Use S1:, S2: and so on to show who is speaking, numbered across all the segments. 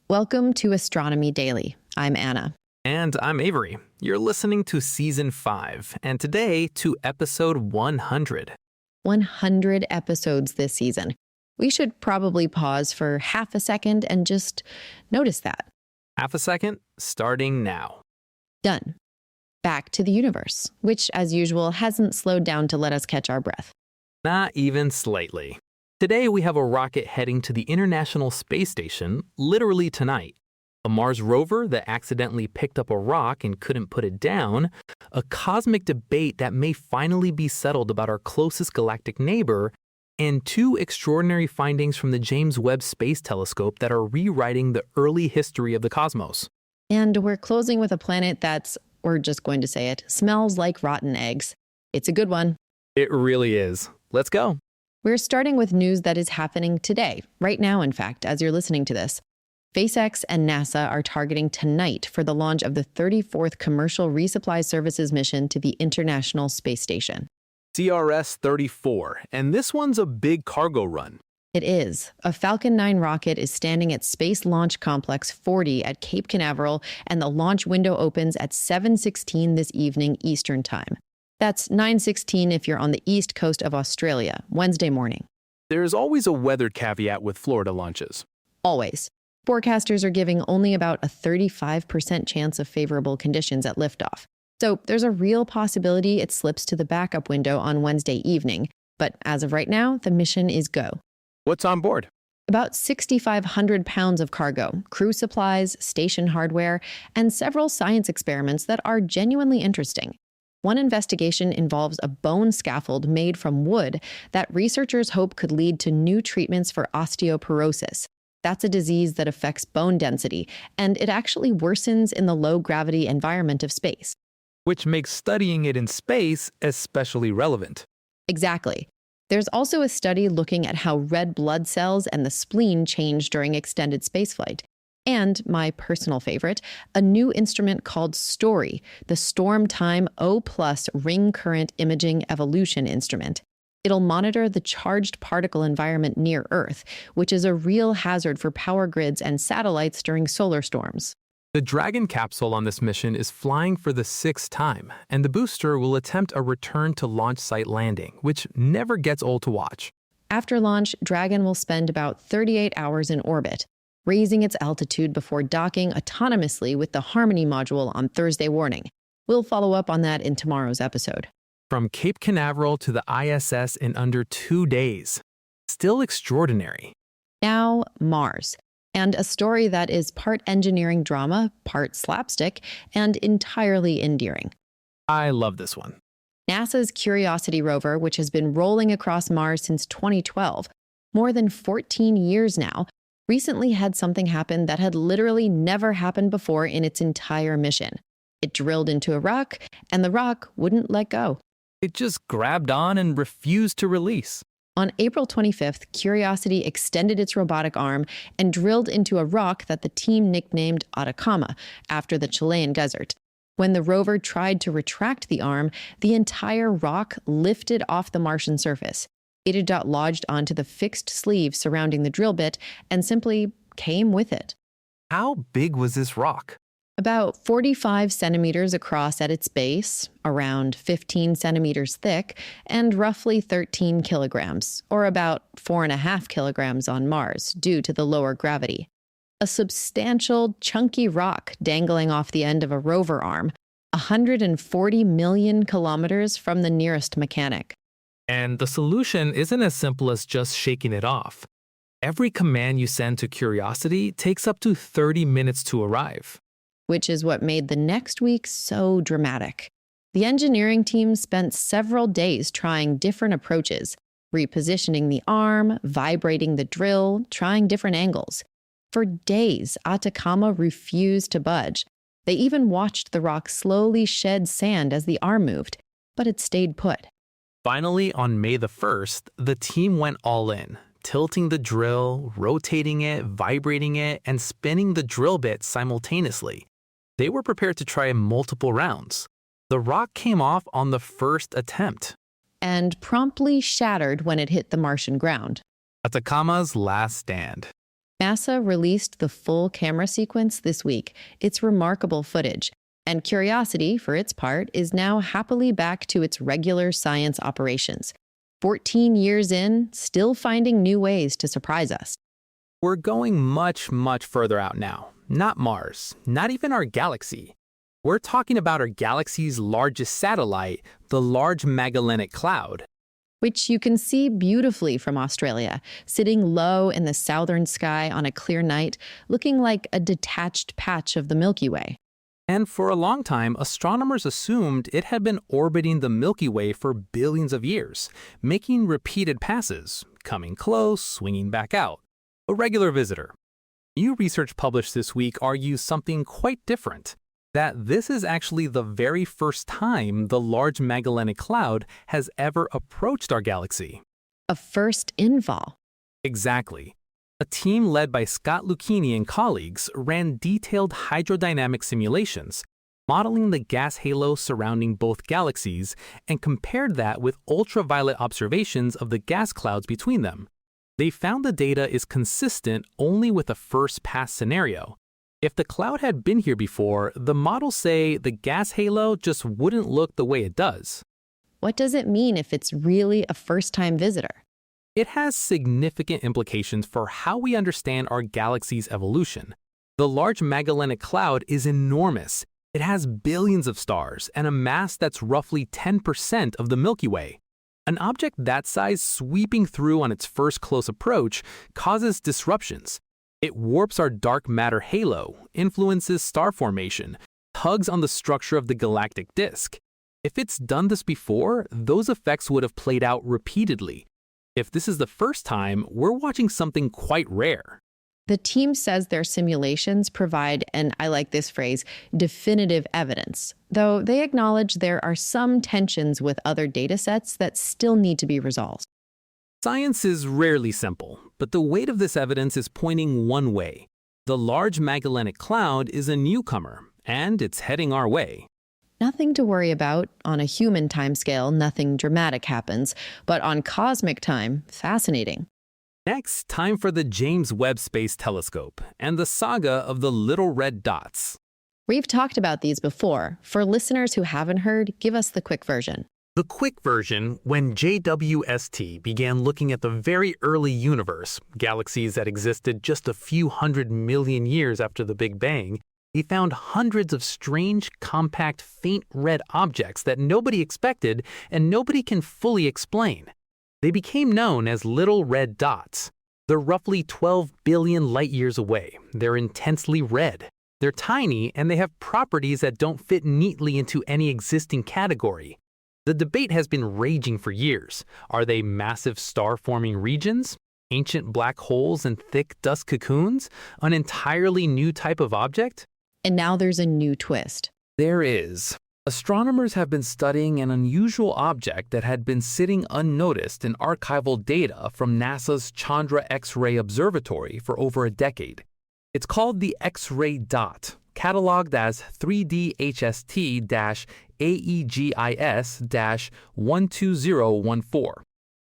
S1: Welcome to Astronomy Daily. I'm Anna.
S2: And I'm Avery. You're listening to Season 5, and today to Episode 100.
S1: 100 episodes this season. We should probably pause for half a second and just notice that.
S2: Half a second, starting now.
S1: Done. Back to the universe, which, as usual, hasn't slowed down to let us catch our breath.
S2: Not even slightly. Today we have a rocket heading to the International Space Station literally tonight. A Mars rover that accidentally picked up a rock and couldn't put it down, a cosmic debate that may finally be settled about our closest galactic neighbor, and two extraordinary findings from the James Webb Space Telescope that are rewriting the early history of the cosmos.
S1: And we're closing with a planet that's, we're just going to say it, smells like rotten eggs. It's a good one.
S2: It really is. Let's go.
S1: We're starting with news that is happening today, right now, in fact, as you're listening to this. SpaceX and NASA are targeting tonight for the launch of the 34th Commercial Resupply Services mission to the International Space Station.
S2: CRS-34, and this one's a big cargo run.
S1: It is. A Falcon 9 rocket is standing at Space Launch Complex 40 at Cape Canaveral, and the launch window opens at 7:16 this evening Eastern Time. That's 9:16 if you're on the east coast of Australia, Wednesday morning.
S3: There's always a weather caveat with Florida launches.
S1: Always. Forecasters are giving only about a 35% chance of favorable conditions at liftoff. So there's a real possibility it slips to the backup window on Wednesday evening. But as of right now, the mission is go.
S3: What's on board?
S1: About 6,500 pounds of cargo, crew supplies, station hardware, and several science experiments that are genuinely interesting. One investigation involves a bone scaffold made from wood that researchers hope could lead to new treatments for osteoporosis. That's a disease that affects bone density, and it actually worsens in the low-gravity environment of space.
S2: Which makes studying it in space especially relevant.
S1: Exactly. There's also a study looking at how red blood cells and the spleen change during extended spaceflight. And, my personal favorite, a new instrument called STORY, the Storm Time O+ Ring Current Imaging Evolution Instrument. It'll monitor the charged particle environment near Earth, which is a real hazard for power grids and satellites during solar storms.
S2: The Dragon capsule on this mission is flying for the 6th time, and the booster will attempt a return to launch site landing, which never gets old to watch.
S1: After launch, Dragon will spend about 38 hours in orbit, raising its altitude before docking autonomously with the Harmony module on Thursday morning. We'll follow up on that in tomorrow's episode.
S2: From Cape Canaveral to the ISS in under 2 days. Still extraordinary.
S1: Now, Mars. And a story that is part engineering drama, part slapstick, and entirely endearing.
S2: I love this one.
S1: NASA's Curiosity rover, which has been rolling across Mars since 2012, more than 14 years now, recently had something happen that had literally never happened before in its entire mission. It drilled into a rock, and the rock wouldn't let go.
S2: It just grabbed on and refused to release.
S1: On April 25th, Curiosity extended its robotic arm and drilled into a rock that the team nicknamed Atacama, after the Chilean desert. When the rover tried to retract the arm, the entire rock lifted off the Martian surface. It got lodged onto the fixed sleeve surrounding the drill bit and simply came with it.
S2: How big was this rock?
S1: About 45 centimeters across at its base, around 15 centimeters thick, and roughly 13 kilograms, or about 4.5 kilograms on Mars, due to the lower gravity. A substantial, chunky rock dangling off the end of a rover arm, 140 million kilometers from the nearest mechanic.
S2: And the solution isn't as simple as just shaking it off. Every command you send to Curiosity takes up to 30 minutes to arrive.
S1: Which is what made the next week so dramatic. The engineering team spent several days trying different approaches, repositioning the arm, vibrating the drill, trying different angles. For days, Atacama refused to budge. They even watched the rock slowly shed sand as the arm moved, but it stayed put.
S2: Finally, on May the 1st, the team went all in, tilting the drill, rotating it, vibrating it, and spinning the drill bit simultaneously. They were prepared to try multiple rounds. The rock came off on the first attempt.
S1: And promptly shattered when it hit the Martian ground.
S2: Atacama's last stand.
S1: NASA released the full camera sequence this week. It's remarkable footage. And Curiosity, for its part, is now happily back to its regular science operations. 14 years in, still finding new ways to surprise us.
S2: We're going much, much further out now. Not Mars, not even our galaxy. We're talking about our galaxy's largest satellite, the Large Magellanic Cloud.
S1: Which you can see beautifully from Australia, sitting low in the southern sky on a clear night, looking like a detached patch of the Milky Way.
S2: And for a long time, astronomers assumed it had been orbiting the Milky Way for billions of years, making repeated passes, coming close, swinging back out. A regular visitor. New research published this week argues something quite different. That this is actually the very first time the Large Magellanic Cloud has ever approached our galaxy.
S1: A first invol.
S2: Exactly. A team led by Scott Lucchini and colleagues ran detailed hydrodynamic simulations, modeling the gas halo surrounding both galaxies, and compared that with ultraviolet observations of the gas clouds between them. They found the data is consistent only with a first-pass scenario. If the cloud had been here before, the models say the gas halo just wouldn't look the way it does.
S1: What does it mean if it's really a first-time visitor?
S2: It has significant implications for how we understand our galaxy's evolution. The Large Magellanic Cloud is enormous. It has billions of stars and a mass that's roughly 10% of the Milky Way. An object that size sweeping through on its first close approach causes disruptions. It warps our dark matter halo, influences star formation, tugs on the structure of the galactic disk. If it's done this before, those effects would have played out repeatedly. If this is the first time, we're watching something quite rare.
S1: The team says their simulations provide, and I like this phrase, definitive evidence, though they acknowledge there are some tensions with other datasets that still need to be resolved.
S2: Science is rarely simple, but the weight of this evidence is pointing one way. The Large Magellanic Cloud is a newcomer, and it's heading our way.
S1: Nothing to worry about. On a human timescale, nothing dramatic happens, but on cosmic time, fascinating.
S2: Next, time for the James Webb Space Telescope and the saga of the little red dots.
S1: We've talked about these before. For listeners who haven't heard, give us the quick version.
S2: The quick version, when JWST began looking at the very early universe, galaxies that existed just a few 100 million years after the Big Bang, he found hundreds of strange, compact, faint red objects that nobody expected and nobody can fully explain. They became known as little red dots. They're roughly 12 billion light-years away. They're intensely red. They're tiny, and they have properties that don't fit neatly into any existing category. The debate has been raging for years. Are they massive star-forming regions? Ancient black holes and thick dust cocoons? An entirely new type of object?
S1: And now there's a new twist.
S2: There is. Astronomers have been studying an unusual object that had been sitting unnoticed in archival data from NASA's Chandra X-ray Observatory for over a decade. It's called the X-ray dot, cataloged as 3D HST-AEGIS-12014.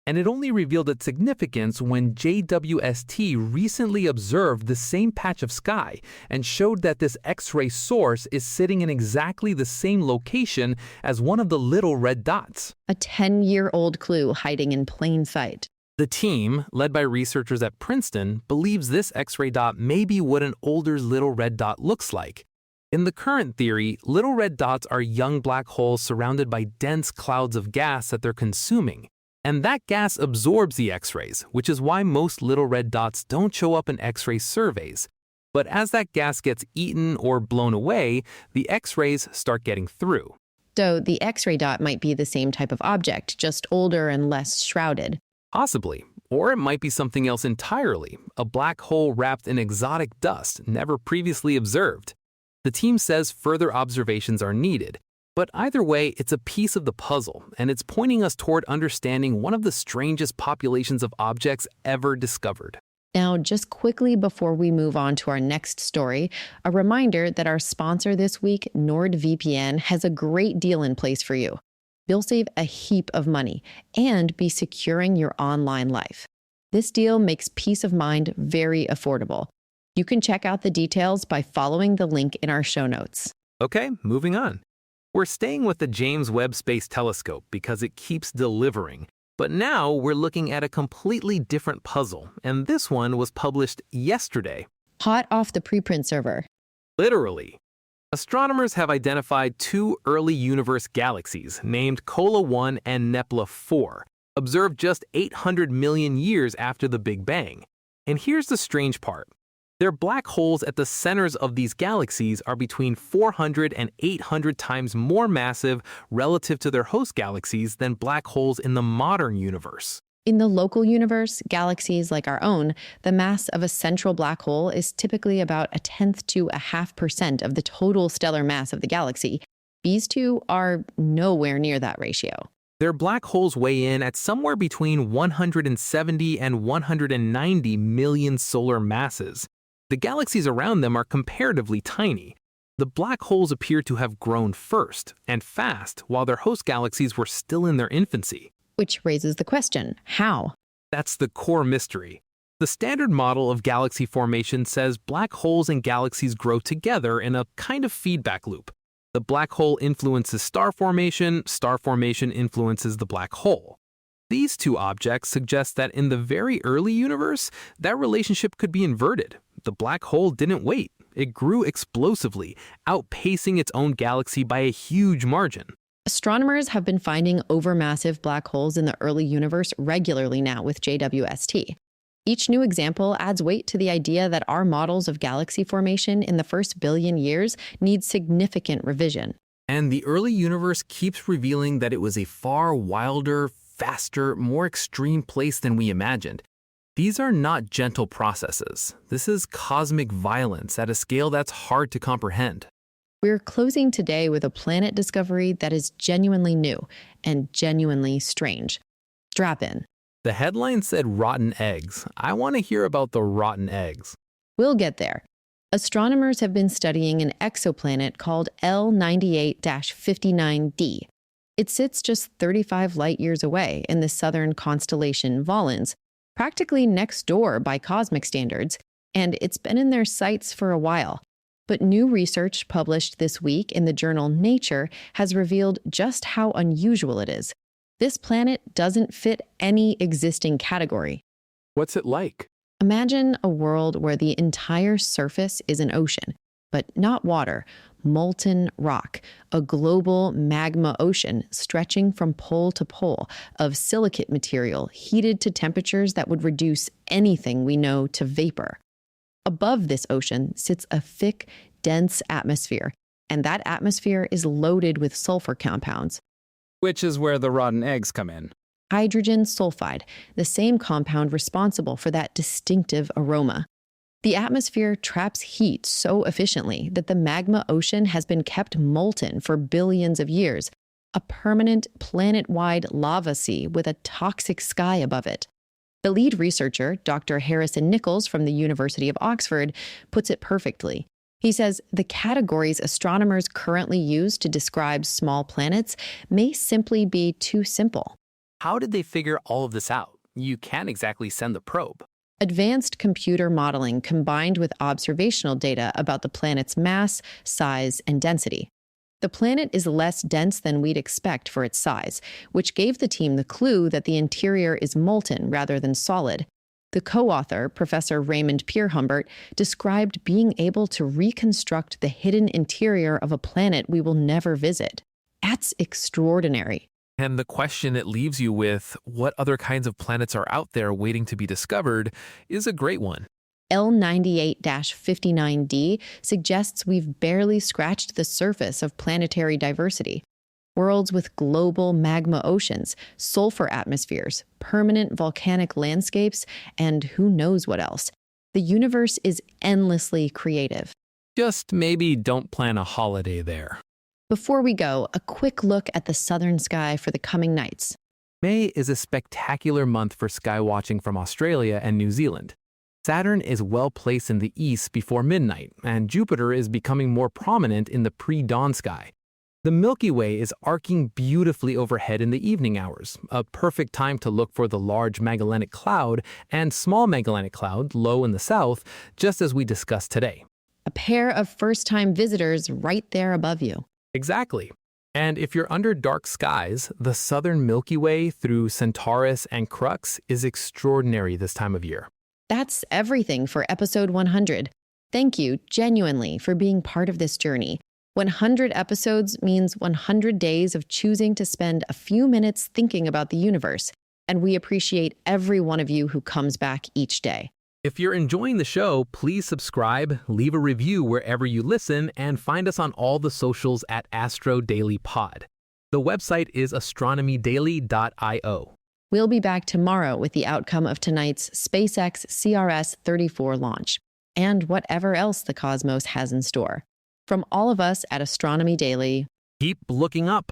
S2: And it only revealed its significance when JWST recently observed the same patch of sky and showed that this X-ray source is sitting in exactly the same location as one of the little red dots.
S1: A 10-year-old clue hiding in plain sight.
S2: The team, led by researchers at Princeton, believes this X-ray dot may be what an older little red dot looks like. In the current theory, little red dots are young black holes surrounded by dense clouds of gas that they're consuming. And that gas absorbs the X-rays, which is why most little red dots don't show up in X-ray surveys. But as that gas gets eaten or blown away, the X-rays start getting through.
S1: So the X-ray dot might be the same type of object, just older and less shrouded.
S2: Possibly. Or it might be something else entirely, a black hole wrapped in exotic dust never previously observed. The team says further observations are needed. But either way, it's a piece of the puzzle, and it's pointing us toward understanding one of the strangest populations of objects ever discovered.
S1: Now, just quickly before we move on to our next story, a reminder that our sponsor this week, NordVPN, has a great deal in place for you. You'll save a heap of money and be securing your online life. This deal makes peace of mind very affordable. You can check out the details by following the link in our show notes.
S2: Okay, moving on. We're staying with the James Webb Space Telescope because it keeps delivering. But now we're looking at a completely different puzzle, and this one was published yesterday.
S1: Hot off the preprint server.
S2: Literally. Astronomers have identified two early universe galaxies named Kola 1 and Nepla 4, observed just 800 million years after the Big Bang. And here's the strange part. Their black holes at the centers of these galaxies are between 400 and 800 times more massive relative to their host galaxies than black holes in the modern universe.
S1: In the local universe, galaxies like our own, the mass of a central black hole is typically about a tenth to 0.5% of the total stellar mass of the galaxy. These two are nowhere near that ratio.
S2: Their black holes weigh in at somewhere between 170 and 190 million solar masses. The galaxies around them are comparatively tiny. The black holes appear to have grown first, and fast, while their host galaxies were still in their infancy.
S1: Which raises the question, how?
S2: That's the core mystery. The standard model of galaxy formation says black holes and galaxies grow together in a kind of feedback loop. The black hole influences star formation influences the black hole. These two objects suggest that in the very early universe, that relationship could be inverted. The black hole didn't wait. It grew explosively, outpacing its own galaxy by a huge margin.
S1: Astronomers have been finding overmassive black holes in the early universe regularly now with JWST. Each new example adds weight to the idea that our models of galaxy formation in the first billion years need significant revision.
S2: And the early universe keeps revealing that it was a far wilder, faster, more extreme place than we imagined. These are not gentle processes. This is cosmic violence at a scale that's hard to comprehend.
S1: We're closing today with a planet discovery that is genuinely new and genuinely strange. Strap in.
S2: The headline said rotten eggs. I want to hear about the rotten eggs.
S1: We'll get there. Astronomers have been studying an exoplanet called L98-59d. It sits just 35 light-years away in the southern constellation Volans, practically next door by cosmic standards, and it's been in their sights for a while. But new research published this week in the journal Nature has revealed just how unusual it is. This planet doesn't fit any existing category.
S3: What's it like?
S1: Imagine a world where the entire surface is an ocean, but not water, molten rock, a global magma ocean stretching from pole to pole of silicate material heated to temperatures that would reduce anything we know to vapor. Above this ocean sits a thick, dense atmosphere, and that atmosphere is loaded with sulfur compounds.
S3: Which is where the rotten eggs come in.
S1: Hydrogen sulfide, the same compound responsible for that distinctive aroma. The atmosphere traps heat so efficiently that the magma ocean has been kept molten for billions of years, a permanent planet-wide lava sea with a toxic sky above it. The lead researcher, Dr. Harrison Nichols from the University of Oxford, puts it perfectly. He says the categories astronomers currently use to describe small planets may simply be too simple.
S2: How did they figure all of this out? You can't exactly send the probe.
S1: Advanced computer modeling combined with observational data about the planet's mass, size, and density. The planet is less dense than we'd expect for its size, which gave the team the clue that the interior is molten rather than solid. The co-author, Professor Raymond Pierhumbert, described being able to reconstruct the hidden interior of a planet we will never visit. That's extraordinary.
S2: And the question it leaves you with, what other kinds of planets are out there waiting to be discovered, is a great one.
S1: L98-59d suggests we've barely scratched the surface of planetary diversity. Worlds with global magma oceans, sulfur atmospheres, permanent volcanic landscapes, and who knows what else. The universe is endlessly creative.
S2: Just maybe don't plan a holiday there.
S1: Before we go, a quick look at the southern sky for the coming nights.
S2: May is a spectacular month for sky watching from Australia and New Zealand. Saturn is well placed in the east before midnight, and Jupiter is becoming more prominent in the pre-dawn sky. The Milky Way is arcing beautifully overhead in the evening hours, a perfect time to look for the Large Magellanic Cloud and Small Magellanic Cloud low in the south, just as we discussed today.
S1: A pair of first-time visitors right there above you.
S2: Exactly. And if you're under dark skies, the southern Milky Way through Centaurus and Crux is extraordinary this time of year.
S1: That's everything for episode 100. Thank you, genuinely, for being part of this journey. 100 episodes means 100 days of choosing to spend a few minutes thinking about the universe, and we appreciate every one of you who comes back each day.
S2: If you're enjoying the show, please subscribe, leave a review wherever you listen, and find us on all the socials at Astro Daily Pod. The website is astronomydaily.io.
S1: We'll be back tomorrow with the outcome of tonight's SpaceX CRS-34 launch, and whatever else the cosmos has in store. From all of us at Astronomy Daily,
S2: Keep looking up.